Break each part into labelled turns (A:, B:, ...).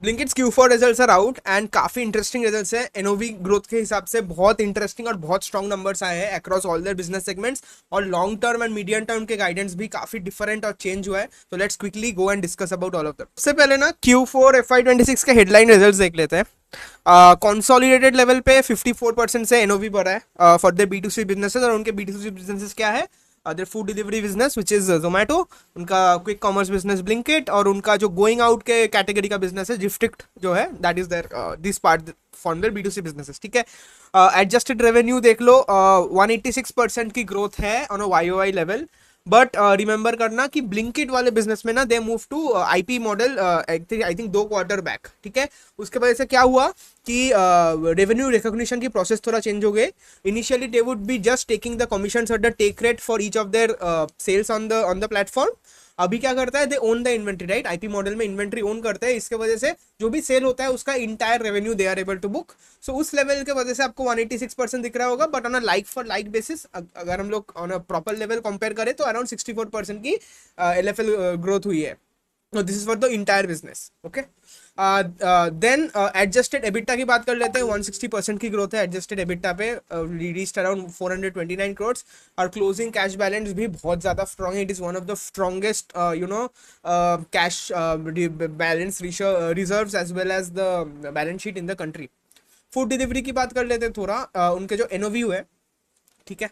A: ब्लिंकिट्स Q4 results are out and काफी interesting results है। NOV growth के हिसाब से बहुत इंटरेस्टिंग और बहुत स्ट्रॉन्ग नंबर्स आए हैं across all their business segments, और long term and medium term के गाइडेंस भी काफी डिफरेंट और चेंज हुआ है। तो let's quickly go and discuss about all of them. सबसे पहले ना Q4 FY26 के हेडलाइन रिजल्ट्स देख लेते हैं। कंसोलिडेटेड लेवल पे 54% से एनओवी बढ़ा है फॉर द B2C बिजनेसेस, और उनके B2C बिजनेसेस क्या है? Their food delivery business which is Zomato, उनका क्विक कॉमर्स बिजनेस ब्लिंकिट, और उनका जो गोइंग आउट के कैटेगरी का बिजनेस है जिफ्टिक्ट जो है, that is their this part for their B2C businesses. ठीक है, एडजस्टेड रेवेन्यू देख लो, 186% की ग्रोथ है on a YOY level. But remember करना कि ब्लिंकिट वाले बिजनेस में ना they move to IP model I think 2 quarter back. ठीक है, उसके वजह से क्या हुआ कि रेवेन्यू रिकॉग्निशन की प्रोसेस थोड़ा चेंज हो गए। Initially they would be just taking the commission और the take rate for each of their sales on the platform. अभी क्या करता है, they own the inventory, right? IP model में इन्वेंट्री ओन करते हैं, इसके वजह से जो भी सेल होता है उसका entire revenue they are able to book. So उस लेवल के वजह से आपको 186% दिख रहा होगा, but on a like for like basis अगर हम लोग on a proper level compare करें तो अराउंड 64% की LFL ग्रोथ हुई है। No, this is for the entire business. Okay. Then adjusted EBITDA की बात कर लेते हैं। 160% की ग्रोथ है एडजस्टेड EBITDA पे, रीच्ड अराउंड 429 करोड़, और क्लोजिंग कैश बैलेंस भी बहुत ज्यादा स्ट्रॉन्ग है। It is one of the strongest cash balance reserves as well as the balance sheet in the country. Food delivery की बात कर लेते हैं थोड़ा। उनके जो एनओवी है, ठीक है,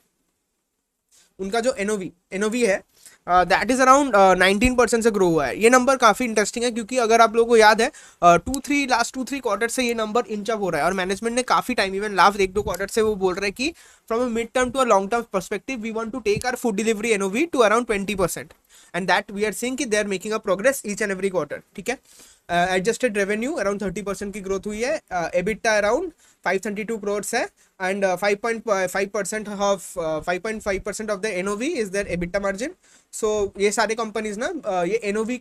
A: उनका जो एनओवी है दैट इज अराउंड 19% से ग्रो हुआ है। ये नंबर काफी इंटरेस्टिंग है क्योंकि अगर आप लोगों को याद है लास्ट 2-3 क्वार्टर से ये नंबर इंच अप हो रहा है, और मैनेजमेंट ने काफी टाइम, इवन लास्ट 1-2 क्वार्टर से वो बोल रहे हैं कि from a mid term to a long term perspective we want to take our food delivery NOV to around 20%, and that we are seeing कि they are making a progress each and every quarter. ठीक है, adjusted revenue around 30% की growth हुई है। EBITDA around 532 crore है, and 5.5% of 5.5% of the NOV is their EBITDA margin. So ये सारे companies ना ये एनओवी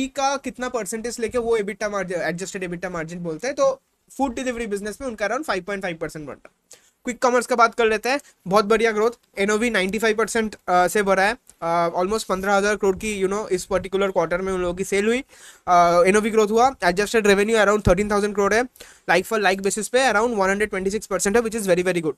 A: का कितना परसेंटेज लेके वो EBITDA margin, adjusted EBITDA margin बोलते हैं। तो फूड डिलीवरी बिजनेस में उनका अराउंड 5.5% बनता है। क्विक कॉमर्स का बात कर लेते हैं, बहुत बढ़िया ग्रोथ। एनओवी 95% से बढ़ा है, ऑलमोस्ट 15,000 करोड़ की इस पर्टिकुलर क्वार्टर में उन लोगों की सेल हुई, एनओवी ग्रोथ हुआ। एडजस्टेड रेवेन्यू अराउंड 13,000 करोड़ है, लाइक फॉर लाइक बेसिस पे अराउंड 126% है, which is very very good.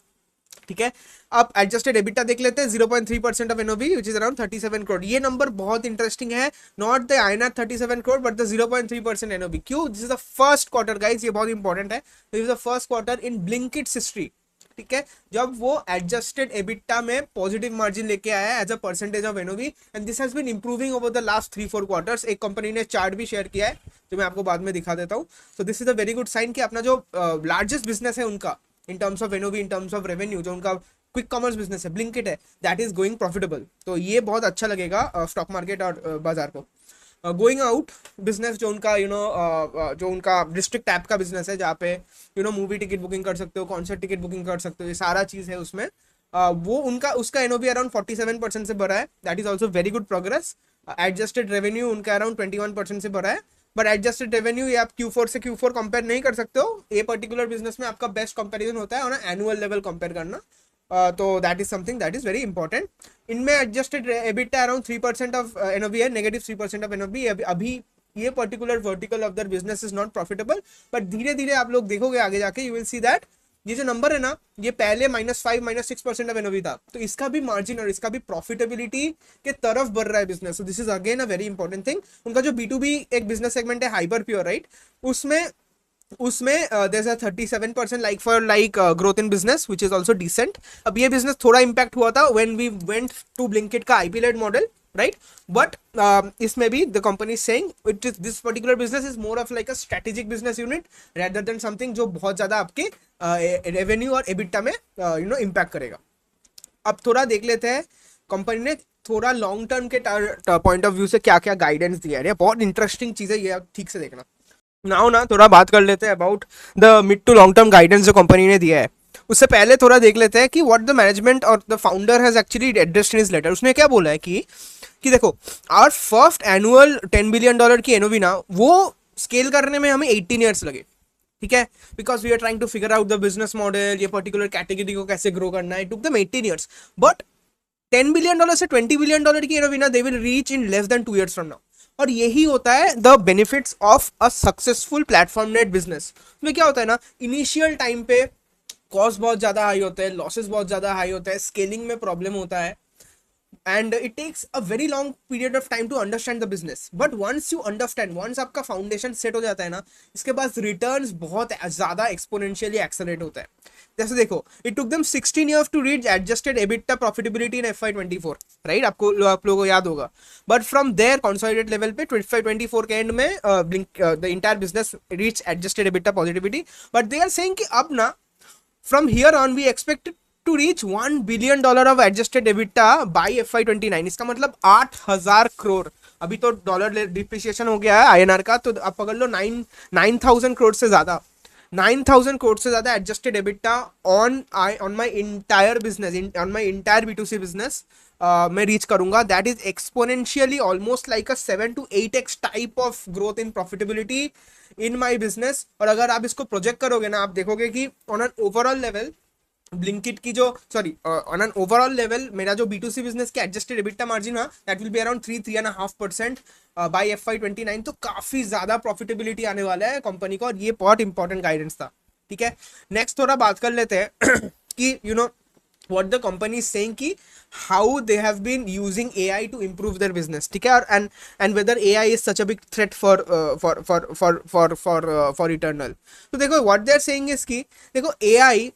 A: ठीक है, अब एडजस्टेड एबिटा देख लेते हैं, 0.3% of NOV which is around 37 crore. ये नंबर बहुत इंटरेस्टिंग है, not the INR 37 crore but the 0.3% NOV. क्यों? This is the first quarter guys, ये बहुत इंपॉर्टेंट है। This is the first quarter in Blinkit's history, ठीक है, जब वो एडजस्टेड एबिटा में पॉजिटिव मार्जिन लेके आया है as a percentage of NOV, and this has been improving over the last 3-4 quarters. एक कंपनी ने चार्ट भी शेयर किया है जो मैं आपको बाद में दिखा देता हूँ। So this is a very good sign कि अपना जो लार्जेस्ट बिजनेस है उनका in terms of NOV, in terms of revenue, जो उनका क्विक कॉमर्स बिजनेस है ब्लिंकिट है, दैट इज गोइंग प्रॉफिटेबल। तो ये बहुत अच्छा लगेगा स्टॉक मार्केट और बाजार को। गोइंग आउट बिजनेस जो उनका जो उनका डिस्ट्रिक्ट ऐप का बिजनेस है, जहाँ पे मूवी टिकट बुकिंग कर सकते हो, कॉन्सर्ट टिकट बुकिंग कर सकते हो, ये सारा चीज है उसमें। वो उनका उसका एनओवी अराउंड 47% से बढ़ा है, that is also very good progress. Adjusted revenue उनका अराउंड 21% से बढ़ा है, बट एडजस्टेड रेवेन्यू ये आप Q4 से Q4 कंपेयर नहीं कर सकते हो। ये पर्टिकुलर बिजनेस में आपका बेस्ट कंपेरिजन होता है ऑन एनुअल लेवल कंपेयर करना। तो that is something that is very important. इनमें adjusted EBITDA around 3% of NOV है, नेगेटिव 3% ऑफ एनओवी। अभी ये particular vertical of their business is not profitable, but धीरे धीरे आप लोग देखोगे आगे जाके यू विल सी दैट ये जो नंबर है ना, ये पहले -5 -6% ऑफ एनओवी था, तो इसका भी मार्जिन और इसका भी प्रॉफिटेबिलिटी के तरफ बढ़ रहा है business. So this is again a very important thing. उनका जो B2B एक बिजनेस सेगमेंट है हाइपर प्योर, राइट, उसमें उसमें there's a 37% like for like growth in business which is also decent. अब ये बिजनेस थोड़ा इम्पैक्ट हुआ था when we went to Blinkit का IP led model, right, but इसमें भी the company saying it is this particular business is more of like a strategic business unit rather than something जो बहुत ज्यादा आपके रेवेन्यू और एबिटा में impact करेगा। अब थोड़ा देख लेते हैं कंपनी ने थोड़ा लॉन्ग टर्म के पॉइंट ऑफ व्यू से क्या क्या गाइडेंस दिया है। बहुत इंटरेस्टिंग चीज है ये, आप ठीक से देखना। नाउ ना थोड़ा बात कर लेते हैं about the mid to long term guidance जो कंपनी ने दिया है। उससे पहले थोड़ा देख लेते हैं कि व्हाट द मैनेजमेंट और the founder has actually addressed in his letter. उसने क्या बोला है कि देखो, आवर फर्स्ट एनुअल $10 बिलियन की एनओवी ना, वो स्केल करने में हमें 18 ईयर्स लगे, ठीक है, because we are trying to figure out the business model, ये पर्टिकुलर कैटेगरी को कैसे ग्रो करना है। It took them 18 years, but $10 billion से $20 बिलियन की एनओवी ना they will reach in less than 2 years from now. और यही होता है the benefits of a successful platform net business में। क्या होता है ना, इनिशियल टाइम पे कॉस्ट बहुत ज्यादा हाई होते हैं, लॉसेस बहुत ज्यादा हाई होता है, स्केलिंग में प्रॉब्लम होता है, and it takes a very long period of time to understand the business. But once you understand, once आपका foundation set हो जाता है ना, इसके बाद returns बहुत ज़्यादा exponentially accelerate होता है। जैसे देखो, it took them 16 years to reach adjusted EBITDA profitability in FY24, right? आप लोगों को याद होगा। But from there consolidated level पे 25-24 के end में the entire business reached adjusted EBITDA positivity. But they are saying कि अब ना from here on we expect to reach $1 billion of adjusted EBITDA by FY29। इसका मतलब 8,000 करोड़। अभी तो डॉलर डिप्रिसिएशन हो गया है आईएनआर का, तो आप पकड़ लो 9,000 करोड़ से ज्यादा, 9,000 करोड़ से ज्यादा adjusted EBITDA on my entire business, on my entire B2C business मैं रीच करूंगा। That is exponentially almost like a 7 to 8x type of growth in profitability in my business. और अगर आप इसको प्रोजेक्ट करोगे ना, आप देखोगे कि on an overall level Blinkit की जो ऑन एन ओवरऑल लेवल मेरा जो B2C बिजनेस के एडजस्टेड एबिटा मार्जिन है that will be around 3-3.5% by FY29। तो काफी ज्यादा प्रॉफिटेबिलिटी आने वाला है कंपनी को, और ये बहुत इंपॉर्टेंट गाइडेंस था। ठीक है, नेक्स्ट थोड़ा बात कर लेते हैं कि you know what the company is saying कि how they have been using AI to improve their business। ठीक है, और and whether AI is such a big threat for Eternal। तो देखो what they are saying is कि देखो AI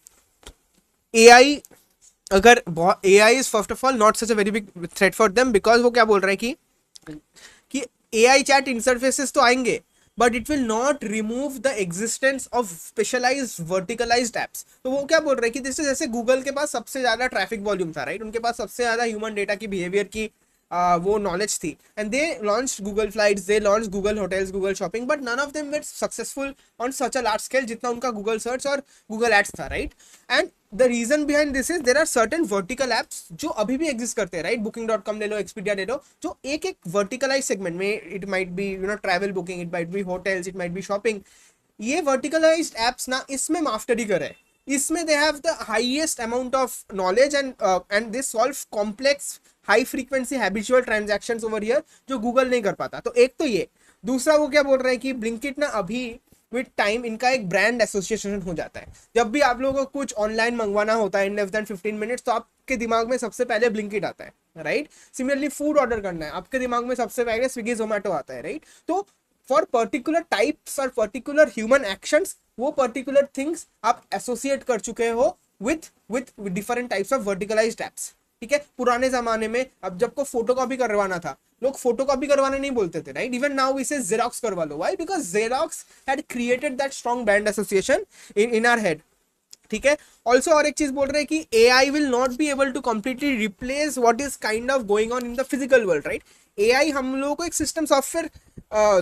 A: अगर AI is first of all not such a very big threat for them, because वो क्या बोल रहे हैं कि AI चैट इंटरफेसेस तो आएंगे, but it will not remove the existence of specialised verticalised apps. तो वो क्या बोल रहे हैं कि जैसे गूगल के पास सबसे ज्यादा ट्रैफिक वॉल्यूम था, राइट, उनके पास सबसे ज्यादा ह्यूमन डेटा की बिहेवियर की वो नॉलेज थी, and they launch Google Flights, they launch Google Hotels, Google Shopping, but none of them were successful on such a large scale जितना उनका गूगल सर्च और गूगल एड्स था, right. And the reason behind this is there are certain vertical apps जो अभी भी exist करते हैं, right. Booking.com ले लो, Expedia ले लो, जो एक एक वर्टिकलाइज सेगमेंट में, it might be travel booking, it might be hotels, it might be shopping, ये वर्टिकलाइज्ड एप्स ना इसमें मास्टरी करे, इसमें they have the highest amount of knowledge and they solve complex high frequency habitual transactions over here जो Google नहीं कर पाता। तो एक तो ये, दूसरा वो क्या बोल रहे हैं कि ब्लिंकिट ना अभी विद टाइम इनका एक ब्रांड एसोसिएशन हो जाता है। जब भी आप लोगों को कुछ ऑनलाइन मंगवाना होता है इन लेस देन 15 मिनट्स, तो आपके दिमाग में सबसे पहले ब्लिंकिट आता है, राइट। सिमिलरली फूड ऑर्डर करना है, आपके दिमाग में सबसे पहले स्विगी जोमेटो आता है, राइट। तो फॉर पर्टिकुलर टाइप्स और पर्टिकुलर ह्यूमन एक्शंस वो पर्टिकुलर थिंग्स आप एसोसिएट कर चुके हो with different types of verticalised apps. ठीक है, पुराने जमाने में अब जब को फोटो कॉपी करवाना था, लोग फोटो कॉपी करवाने नहीं बोलते थे, right. Even now we say Xerox करवा लो, why, because Xerox had created that strong brand association in our head. ठीक है, ऑल्सो और एक चीज बोल रहे हैं कि AI will not be able to completely replace what is kind of going on in the physical world, right. AI हम लोगों को एक सिस्टम सॉफ्टवेयर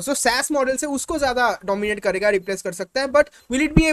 A: जो SaaS मॉडल से उसको ज्यादा डोमिनेट करेगा, रिप्लेस कर सकता है, but will it be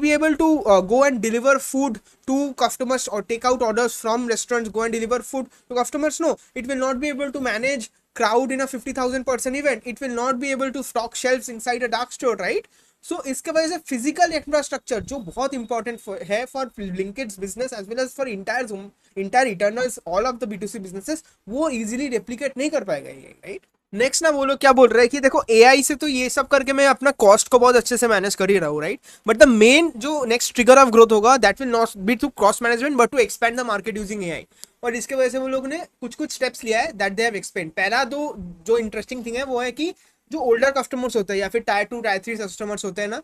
A: able to go and deliver food to customers और take out orders from restaurants, go and deliver food to customers? No, it will not be able to manage crowd in a 50,000 person event. It will not be able to stock shelves inside a dark store, right? So इसके वजह से physical infrastructure जो बहुत important है for Blinkit's business as well as for entire Eternal's all of the B2C businesses, वो easily replicate नहीं कर पाएगा ये, राइट। नेक्स्ट ना वो लोग क्या बोल रहे हैं कि देखो AI से तो ये सब करके मैं अपना कॉस्ट को बहुत अच्छे से मैनेज कर ही रहा हूँ, राइट, बट द मेन जो नेक्स्ट ट्रिगर ऑफ ग्रोथ होगा that will not be to cost management but to expand the market using AI। और इसके वजह से वो लोग ने कुछ स्टेप्स लिया है दैट दे हैव एक्सपेंड। पहला तो जो इंटरेस्टिंग थिंग है वो है कि जो ओल्डर कस्टमर्स होते हैं या फिर टायर 2 टायर 3 कस्टमर्स होते हैं ना,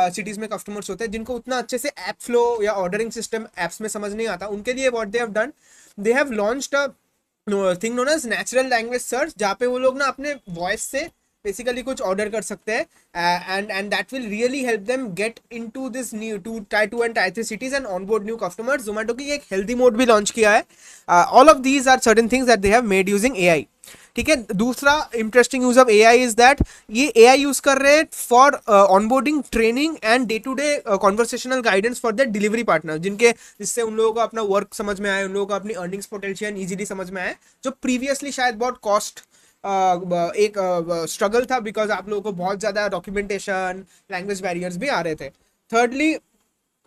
A: सिटीज में कस्टमर्स होते हैं जिनको उतना अच्छे से ऐप फ्लो या ऑर्डरिंग सिस्टम एप्स में समझ नहीं आता, उनके लिए what they have done, they have launched a thing known as natural language search, जहाँ पे वो लोग ना अपने वॉइस से बेसिकली कुछ ऑर्डर कर सकते हैं and that will really help them get into this new tier 2 and tier 3 cities and onboard new customers. Zomato की एक हेल्दी मोड भी लॉन्च किया है। All of these are certain things that they have made using AI। ठीक है, दूसरा interesting use of AI is that ये AI use कर रहे हैं for onboarding, training and day to day conversational guidance for the delivery partner, जिससे उन लोगों को अपना वर्क समझ में आए, उन लोगों को अपनी अर्निंग्स पोटेंशियल इजीली समझ में आए, जो प्रीवियसली शायद बहुत कॉस्ट एक स्ट्रगल था बिकॉज आप लोगों को बहुत ज्यादा डॉक्यूमेंटेशन, लैंग्वेज बैरियर्स भी आ रहे थे। थर्डली,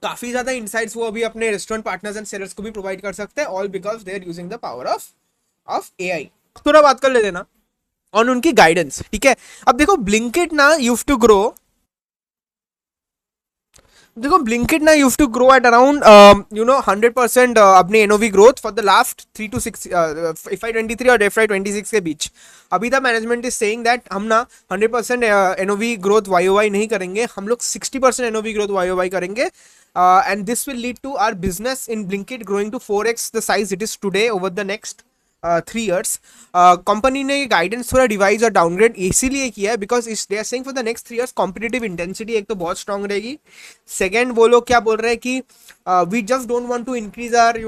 A: काफी ज्यादा इनसाइट्स वो अभी अपने रेस्टोरेंट पार्टनर्स एंड सेलर्स को भी प्रोवाइड कर सकते हैं, all because they are using the power of AI। थोड़ा बात कर लेते ना ऑन उनकी गाइडेंस, ठीक है। अब देखो ब्लिंकिट ना यूज टू ग्रो, देखो ब्लिंकिट ना use to grow at around 100% अपनी NOV growth for the last 3 to 6 FY23 और FY26 के बीच। अभी तक मैनेजमेंट इज सेइंग दैट हम ना 100% एनओवी ग्रोथ वाईओवाई नहीं करेंगे, हम लोग 60% एनओवी ग्रोथ वाईओवाई करेंगे, and this will lead to our business in Blinkit growing to 4x the size it is today over the next 3 years। Company ने ये गाइडेंस थोड़ा डिवाइज और डाउनग्रेड इसीलिए किया है बिकॉज इस they are saying for the next 3 years competitive intensity एक तो बहुत स्ट्रांग रहेगी। सेकेंड वो लोग क्या बोल रहे हैं कि we just don't want to increase our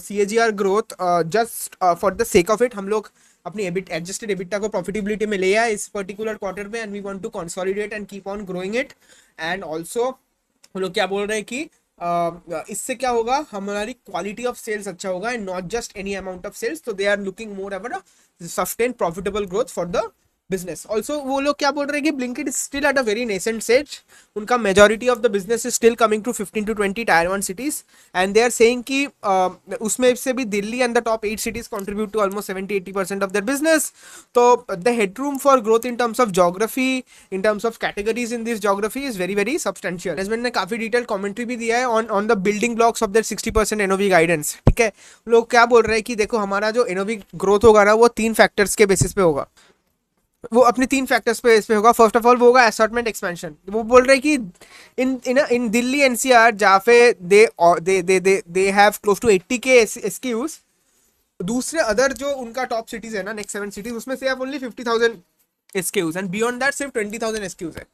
A: CAGR growth just for the sake of it. हम लोग अपनी एडजस्टेड एबिटा को प्रॉफिटेबिलिटी में ले आए इस पर्टिकुलर क्वार्टर में, and we want to consolidate and keep on growing it. And also वो लोग क्या बोल रहे हैं कि इससे क्या होगा, हमारी क्वालिटी ऑफ सेल्स अच्छा होगा and not just any amount of sales. तो they are looking more ever sustain profitable growth for the business. Also वो लोग क्या बोल रहे हैं कि Blinkit is still at a very nascent stage, उनका majority of the business is still coming to 15 to 20 Tier 1 cities, and they are saying कि उसमें से भी Delhi and the top 8 cities contribute to almost 70-80% of their business। तो the headroom for growth in terms of geography, in terms of categories in this geography is very very substantial। Management ने काफी detail commentary भी दिया है on the building blocks of their 60% NOV guidance, ठीक है। लोग क्या बोल रहे हैं कि देखो हमारा जो NOV ग्रोथ होगा ना वो 3 फैक्टर्स के बेसिस पे होगा, वो अपने 3 फैक्टर्स पे इस पे होगा। फर्स्ट ऑफ ऑल वो होगा असॉर्टमेंट एक्सपेंशन। वो बोल रहे हैं कि इन दिल्ली NCR जहाँ पे they have close to 80K SKUs, दूसरे अदर जो उनका टॉप सिटीज है ना नेक्स्ट 7 cities उसमें से only 50,000 SKUs and beyond that सिर्फ 20,000 SKUs है।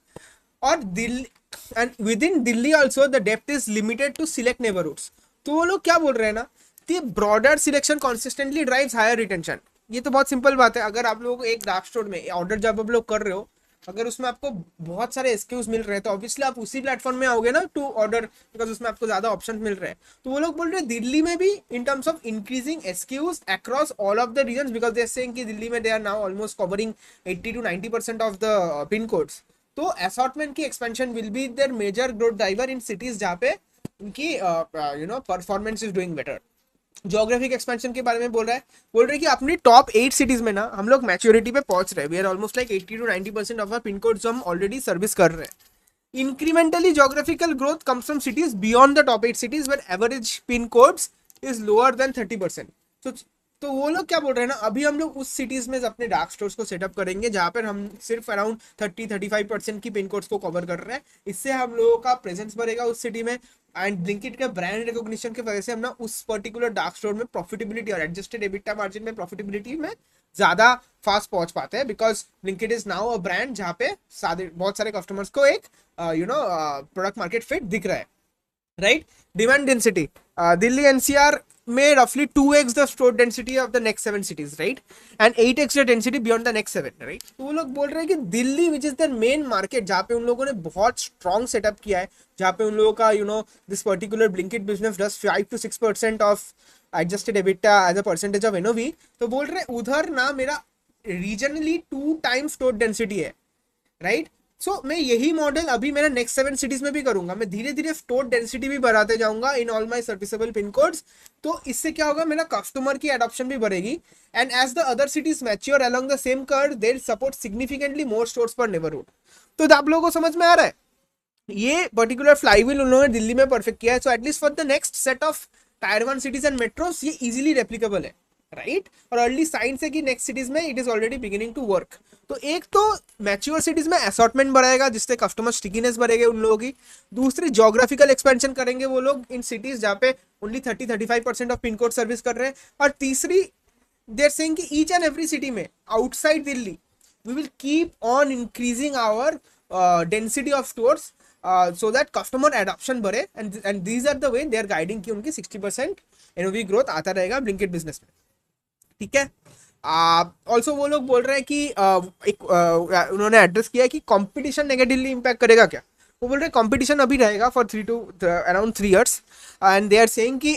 A: और Delhi and within Delhi also the depth is limited to select neighbourhoods. तो वो लोग क्या बोल रहे हैं ना कि broader selection consistently drives higher retention. ये तो बहुत सिंपल बात है, अगर आप लोग एक डार्क स्टोर में ऑर्डर जब आप लोग कर रहे हो, अगर उसमें आपको बहुत सारे SKUs मिल रहे हैं तो ऑब्वियसली आप उसी प्लेटफॉर्म में आओगे ना टू ऑर्डर, बिकॉज उसमें आपको ज्यादा ऑप्शन मिल रहे हैं। तो वो लोग बोल रहे हैं दिल्ली में भी in terms of increasing SKUs across all of the region, because they are saying कि दिल्ली में they are now almost covering 80 to 90% of the pin codes. तो असॉर्टमेंट की expansion will be their major growth driver in cities जहाँ पे उनकी performance is doing better. Geographic expansion के बारे में बोल रहे हैं कि अपनी टॉप 8 cities में ना हम लोग मैच्योरिटी पे पहुंच रहे हैं। We are almost like 80 to 90% of our pin code जो हम ऑलरेडी सर्विस कर रहे हैं। Incrementally geographical growth comes from cities beyond the top 8 cities where average pin codes is lower than 30%। तो वो लोग क्या बोल रहे हैं ना, अभी हम लोग उस सिटीज में अपने डार्क स्टोर्स को सेटअप करेंगे जहाँ पर हम सिर्फ अराउंड 30-35% की पिन कोड्स को कवर कर रहे हैं। इससे हम लोगों का प्रेजेंस बढ़ेगा उस सिटी में, एंड ब्लिंकिट के ब्रांड रिकॉग्निशन की वजह से हम ना उस पर्टिकुलर डार्क स्टोर में प्रॉफिटेबिलिटी और एडजस्टेड एबिटा मार्जिन में प्रॉफिटेबिलिटी में ज्यादा फास्ट पहुंच पाते हैं, because Blinkit is now a brand जहाँ पे बहुत सारे कस्टमर्स को एक प्रोडक्ट मार्केट फिट दिख रहा है, right. Demand density Delhi NCR में roughly 2x the store density of the next 7 cities, right, and 8x the density beyond the next 7, right। तो वो लोग बोल रहे हैं कि Delhi which is their main market जहाँ पे उन लोगों ने बहुत strong setup किया है, जहाँ पे उन लोगों का this particular Blinkit business does 5 to 6% of adjusted EBITDA as a percentage of NOV। तो बोल रहे हैं उधर ना मेरा regionally 2 times store density है, right। सो मैं यही मॉडल अभी मेरा नेक्स्ट 7 cities में भी करूंगा। मैं धीरे धीरे स्टोर डेंसिटी भी बढ़ाते जाऊंगा in all my serviceable pin codes. तो इससे क्या होगा, मेरा कस्टमर की एडॉप्शन भी बढ़ेगी, and as the other cities mature along the same curve they will support significantly more stores पर नेबरहुड। तो आप लोगों को समझ में आ रहा है, ये पर्टिकुलर फ्लाईव्हील उन्होंने दिल्ली में परफेक्ट किया है। So at least for the next set of Tier 1 cities and metros ये इजिली रेप्लीकेबल है, राइट। और अर्ली साइंस है कि नेक्स्ट सिटीज में it is already beginning to work. तो एक तो मैच्योर सिटीज में असॉर्टमेंट बढ़ाएगा जिससे कस्टमर स्टिकीनेस बढ़ेगी उन लोगों की। दूसरी ज्योग्राफिकल एक्सपेंशन करेंगे वो लोग इन सिटीज जहाँ पे only 30-35% of pin code service कर रहे हैं। और तीसरी दे आर सेइंग कि ईच एंड एवरी सिटी में outside Delhi we will keep on increasing our density of stores so that customer adoption बढ़े, and these are the way they are guiding कि उनकी 60% NOV ग्रोथ आता रहेगा Blinkit business में, ठीक है। ऑल्सो वो लोग बोल रहे हैं कि उन्होंने एड्रेस किया है कि कंपटीशन नेगेटिवली इंपैक्ट करेगा क्या। वो बोल रहे हैं कंपटीशन अभी रहेगा for around 3 years, and they are saying कि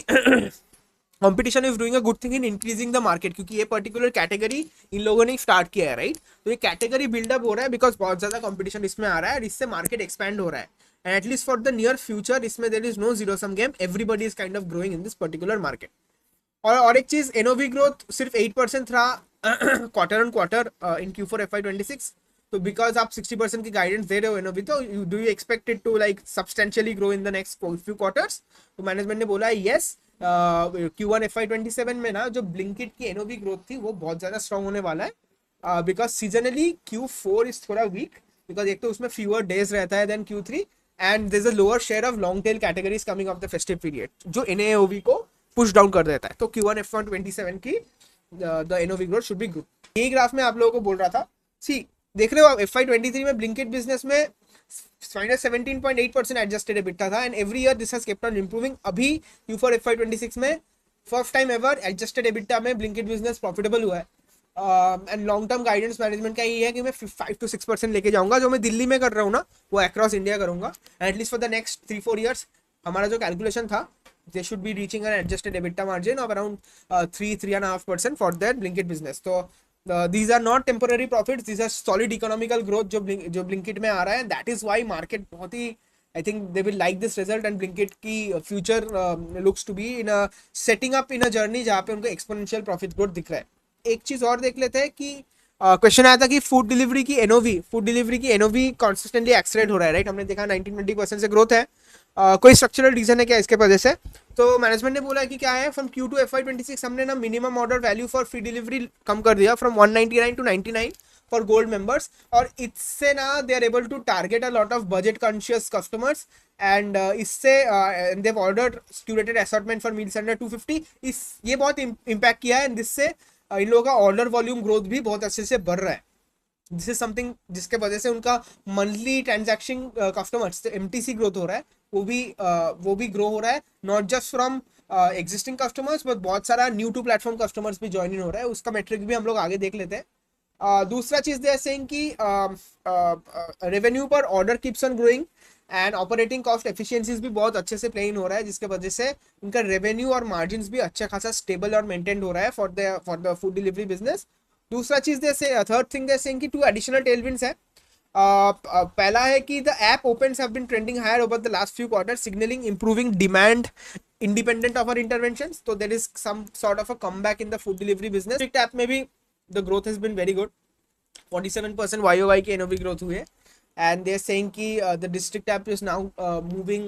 A: competition is doing a good thing in increasing the market, क्योंकि ये पर्टिकुलर कैटेगरी इन लोगों ने स्टार्ट किया है, राइट। तो ये कैटेगरी बिल्डअप हो रहा है बिकॉज बहुत ज्यादा कंपटीशन इसमें आ रहा है और इससे मार्केट एक्सपैंड हो रहा है, and at least for the near future इसमें there is no zero sum game, everybody is kind of growing in this particular market. और एक चीज, एनओवी ग्रोथ सिर्फ 8% था quarter on quarter in Q4 FY26. तो बिकॉज आप 60% की गाइडेंस दे रहे हो इनोवी, तो do you expect it to like substantially grow in the next few quarters? तो मैनेजमेंट ने बोला है यस, Q1 FY27 में ना जो ब्लिंकिट की एनओवी ग्रोथ थी वो बहुत ज्यादा स्ट्रांग होने वाला है, बिकॉज सीजनली Q4 इज थोड़ा वीक, बिकॉज एक तो उसमें फ्यूअर डेज रहता है than Q3, and there is a lower share of long tail categories coming off the festive period, जो एनएओवी को पुश डाउन कर देता है। तो Q1 FY27 की the एनओवी growth should be good. यही ग्राफ में आप लोगों को बोल रहा था, सी देख रहे हो आप FY23 में ब्लिंकिट बिजनेस में -17.8% एडजस्टेड एबिटा था, and every year this has kept on improving. अभी Q4 FY26 में first time ever adjusted EBITDA में ब्लिंकिट बिजनेस प्रॉफिटेबल हुआ है, and long term guidance management का ये है कि मैं 5 to 6% लेके जाऊंगा। जो मैं दिल्ली में कर रहा हूँ ना वो अक्रॉस इंडिया करूंगा, at least for the next 3-4 years. हमारा जो कैलकुलेशन था, they should be reaching an adjusted EBITDA margin of around 3-3.5% for their Blinkit business. So these are not temporary profits, these are solid economical growth जो Blinkit में आ रहा है। That is why market बहुत ही, I think they will like this result, and Blinkit की future looks to be in a setting up in a journey जहाँ पे उनको exponential profit growth दिख रहा है। एक चीज और देख लेते हैं कि क्वेश्चन आया था कि फूड डिलीवरी की एनओवी कॉन्सिस्टेंटली एक्सलेरेट हो रहा है, राइट? हमने देखा 19-20% से ग्रोथ है, कोई स्ट्रक्चरल रीजन है क्या इसके वजह से? तो मैनेजमेंट ने बोला है कि क्या है, फ्रॉम Q2 FY26 हमने ना minimum order value for free delivery कम कर दिया from 199 to 99 for gold members, और इससे ना they are able to target a lot of budget conscious customers, and इससे they ordered curated assortment for meals under 250। ये बहुत इम्पैक्ट किया है, एंड जिससे इन लोगों का ऑर्डर वॉल्यूम ग्रोथ भी बहुत अच्छे से बढ़ रहा है। दिस इज समथिंग जिसके वजह से उनका monthly transaction customers MTC growth हो रहा है, वो भी ग्रो हो रहा है, not just from existing customers but बहुत सारा न्यू टू प्लेटफॉर्म कस्टमर्स भी ज्वाइन इन हो रहा है। उसका मेट्रिक भी हम लोग आगे देख लेते हैं। दूसरा चीज दे आर सेइंग कि रेवेन्यू पर order keeps on growing, and operating cost efficiencies भी बहुत अच्छे से प्ले इन हो रहा है, जिसके वजह से उनका रेवेन्यू और मार्जिन भी अच्छा खासा स्टेबल और मेंटेन हो रहा है for the food delivery business. दूसरा चीज थर्ड थिंग दे सेइंग कि 2 एडिशनल टेलविंड्स है। पहला है कि the app opens have been trending higher over the last few quarters, signalling improving demand independent of our interventions. So there is some sort of a comeback in the food delivery business. District app में भी the growth has been very good, 47% YOY की NOV growth हुई है, and they are saying कि the district app is now moving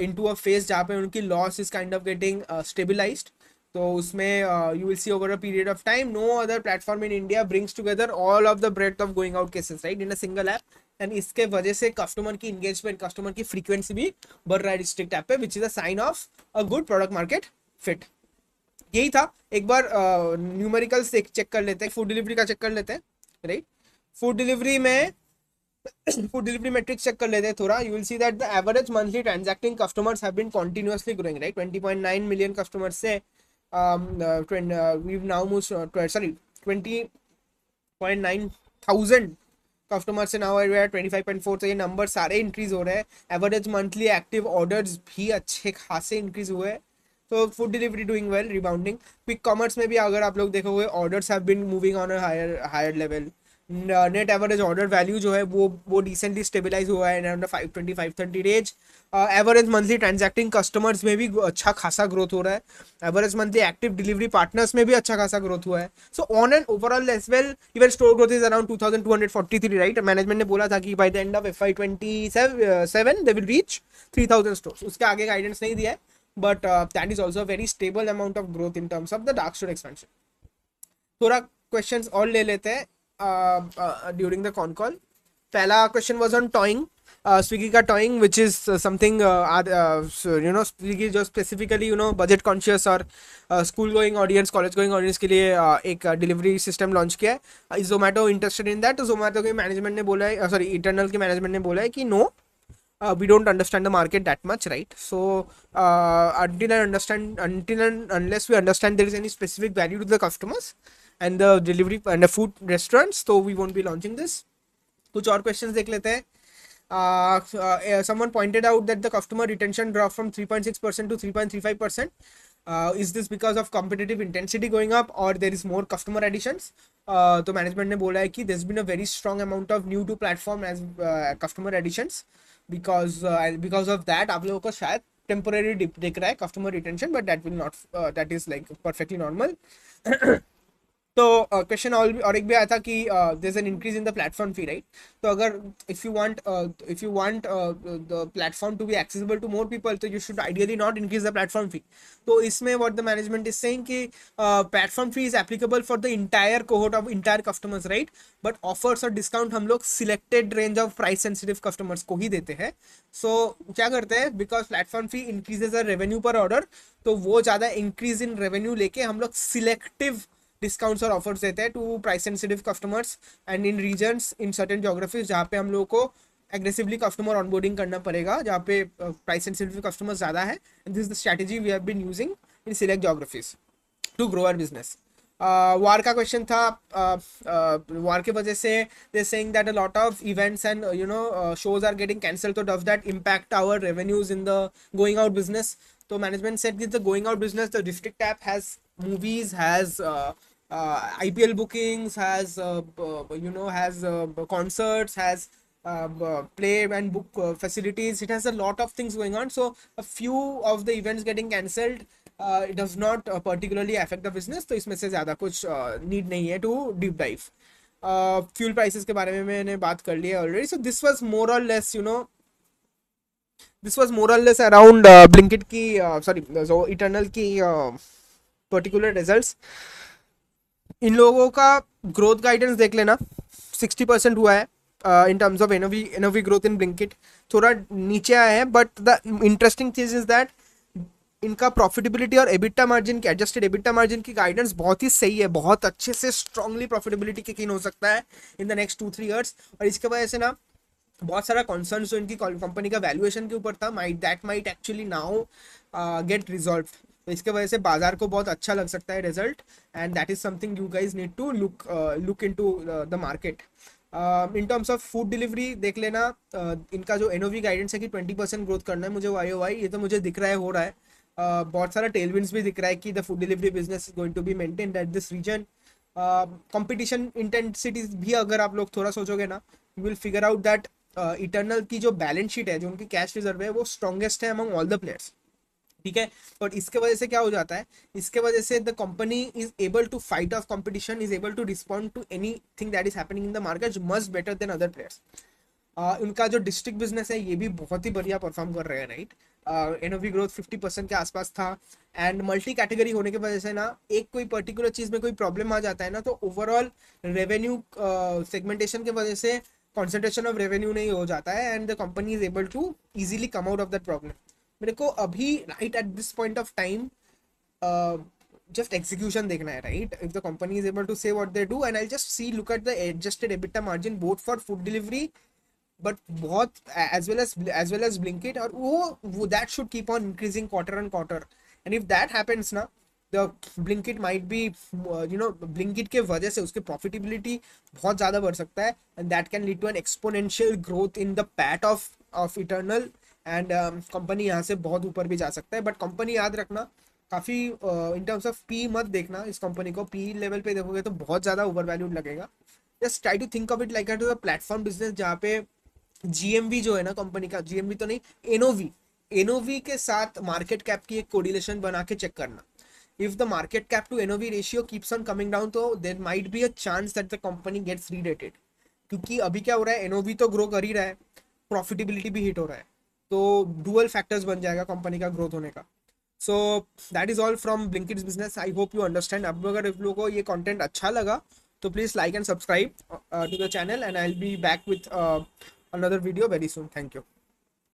A: into a phase जहाँ पे उनकी loss is kind of getting stabilized. तो उसमें you will see over a period of time no other platform in India brings together all of the breadth of going out cases, right, in a single app, and इसके वजह से customer की engagement, customer की frequency भी बढ़ रहा है District app पे, which is a sign of a good product market fit. यही था। एक बार न्यूमेरिकल्स चेक कर लेते हैं, फूड डिलीवरी का चेक कर लेते हैं, right? Food delivery metrics check कर लेते हैं थोड़ा। You will see that the average monthly transacting customers have been continuously growing, right? 20.9 million customers से we now move, sorry 20.9 thousand customer से नाउ 25.4, तो ये नंबर सारे इंक्रीज हो रहे हैं। एवरेज मंथली एक्टिव ऑर्डर्स भी अच्छे खासे इंक्रीज हुए हैं। तो food delivery doing well, rebounding. Quick commerce में भी अगर आप लोग देखोगे, orders have been moving on a higher level. Net average order value जो है वो डिसेंटली स्टेबलाइज हुआ है around 520-530 range. Average monthly transacting customers में भी अच्छा खासा ग्रोथ हो रहा है। Average monthly active delivery partners में भी अच्छा खासा ग्रोथ हुआ है। So on and overall as well, even store growth is around 2243, right? Management ने बोला था कि by the end of FY27 they will reach 3000 stores. उसके आगे गाइडेंस नहीं दिया है, but that is also very stable amount of growth in terms of the dark store expansion. थोड़ा क्वेश्चंस और ले लेते हैं ड्यूरिंग द कॉन कॉल। पहला question was on Toing, Swiggy का Toing, which is something you know Swiggy जो specifically budget conscious और school going audience, college going audience के लिए एक डिलीवरी सिस्टम लॉन्च किया है। Zomato interested in that? तो जोमेटो के मैनेजमेंट ने बोला है, सॉरी इंटरनल के मैनेजमेंट ने बोला है कि no, we don't understand the market that much, right? So until and unless we understand there is any specific value to the customers and the delivery and the food restaurants, so we won't be launching this. कुछ और questions देख लेते हैं। Someone pointed out that the customer retention dropped from 3.6% to 3.35%. Is this because of competitive intensity going up or there is more customer additions? तो management ने बोला है कि there's been a very strong amount of new to platform as customer additions, because of that आप लोगों को शायद temporary dip दिख रहा है customer retention, but that will not that is like perfectly normal. तो क्वेश्चन और एक भी आया था कि there is an increase in the platform fee, right? तो अगर if you want the platform to be accessible to more people, तो you should ideally not increase the platform fee. तो इसमें what the management is saying कि platform fee is applicable for the entire cohort of entire customers, right? But offers और discount हम लोग selected range of price sensitive customers को ही देते हैं. सो क्या करते हैं, because platform fee increases the revenue पर ऑर्डर, तो वो ज़्यादा इंक्रीज इन रेवेन्यू लेके हम लोग सिलेक्टिव डिस्काउंट्स और ऑफर्स देते हैं to price sensitive customers and in regions in certain geographies जहाँ पे हम लोगों को एग्रेसिवली कस्टमर ऑनबोर्डिंग करना पड़ेगा, जहाँ पे प्राइस सेंसिटिव कस्टमर्स ज़्यादा है. This is the strategy we have been using in select geographies to grow our business. War का क्वेश्चन था. वार के वजह से they saying that a lot of events and shows are getting cancelled, तो does that impact our revenues in the going out business? तो management said that the going out business, the District app has movies, has IPL bookings, has has concerts, has play and book facilities. It has a lot of things going on. So a few of the events getting cancelled, it does not particularly affect the business. तो इसमें से ज़्यादा कुछ need नहीं है to deep dive. Fuel prices के बारे में मैंने बात कर ली है already. So this was more or less, this was more or less around Blinkit की so Eternal की पर्टिकुलर रिजल्ट्स. इन लोगों का ग्रोथ गाइडेंस देख लेना, 60% हुआ है इन terms of एनओवी growth in Blinkit. थोड़ा नीचे आया है, बट द इंटरेस्टिंग चीज इज दैट इनका प्रॉफिटेबिलिटी और एबिटा मार्जिन की, एडजस्टेड एबिटा मार्जिन की गाइडेंस बहुत ही सही है, बहुत अच्छे से स्ट्रांगली प्रॉफिटेबिलिटी के किन हो सकता है इन द नेक्स्ट 2-3 ईयर्स. और इसके वजह से ना बहुत सारा कॉन्सर्न जो इनकी कंपनी का वैल्यूएशन के ऊपर था, that might actually now get resolve. तो इसके वजह से बाजार को बहुत अच्छा लग सकता है result, and that is something you guys need to look into the market. In terms of food delivery देख लेना, इनका जो एनओवी गाइडेंस है कि 20% ग्रोथ करना है मुझे YOY, ये तो मुझे दिख रहा है हो रहा है. बहुत सारा टेलविंड्स भी दिख रहा है कि the food delivery business is going to be maintained at this region. Competition intensities भी अगर आप लोग थोड़ा सोचोगे ना, you will figure out that Eternal की जो बैलेंस शीट है, जो उनकी कैश रिजर्व है, वो स्ट्रॉन्गेस्ट है अमंग ऑल द प्लेयर्स. ठीक है. और इसके वजह से क्या हो जाता है, इसके वजह से the company is able to fight off competition, is able to respond to anything that is happening in the market much better than other players. उनका जो डिस्ट्रिक्ट बिजनेस है ये भी बहुत ही बढ़िया परफॉर्म कर रहे हैं, राइट? एनओवी ग्रोथ 50% के आसपास था, एंड मल्टी कैटेगरी होने की वजह से ना एक कोई पर्टिकुलर चीज में कोई प्रॉब्लम आ जाता है ना, तो ओवरऑल रेवेन्यू सेगमेंटेशन के वजह से कॉन्सेंट्रेशन ऑफ रेवेन्यू नहीं हो जाता है, and the company is able to easily come out of that problem. मेरे को अभी right at this point of time just execution देखना है, right? If the company is able to say what they do, and I just see look at the adjusted EBITDA margin both for food delivery but बहुत as well as Blinkit, और वो that should keep on increasing quarter on quarter. And if that happens ना, the Blinkit might be Blinkit के वजह से उसके profitability बहुत ज़्यादा बढ़ सकता है, and that can lead to an exponential growth in the PAT of Eternal, and company यहाँ से बहुत ऊपर भी जा सकता है. बट कंपनी याद रखना, काफ़ी इन टर्म्स ऑफ पी मत देखना इस कंपनी को. पी लेवल पे देखोगे तो बहुत ज़्यादा ओवर वैल्यूड लगेगा. Just try to think of it like to the platform business, जहाँ पे GMV जो है ना कंपनी का, GMV तो नहीं, एनओवी के साथ मार्केट कैप की एक कोरिलेशन बना के चेक करना. If the market cap to NOV ratio keeps on coming down, तो there might be a chance that the company gets rerated. क्योंकि अभी क्या हो रहा है, एनओवी तो ग्रो कर ही रहा है, प्रॉफिटेबिलिटी भी हिट हो रहा है, तो डुअल फैक्टर्स बन जाएगा कंपनी का ग्रोथ होने का. So that is all from Blinkit business. I hope you understand. अब अगर आप लोगों को ये कंटेंट अच्छा लगा तो please like and subscribe to the channel, and I'll be back with another video very soon. Thank you.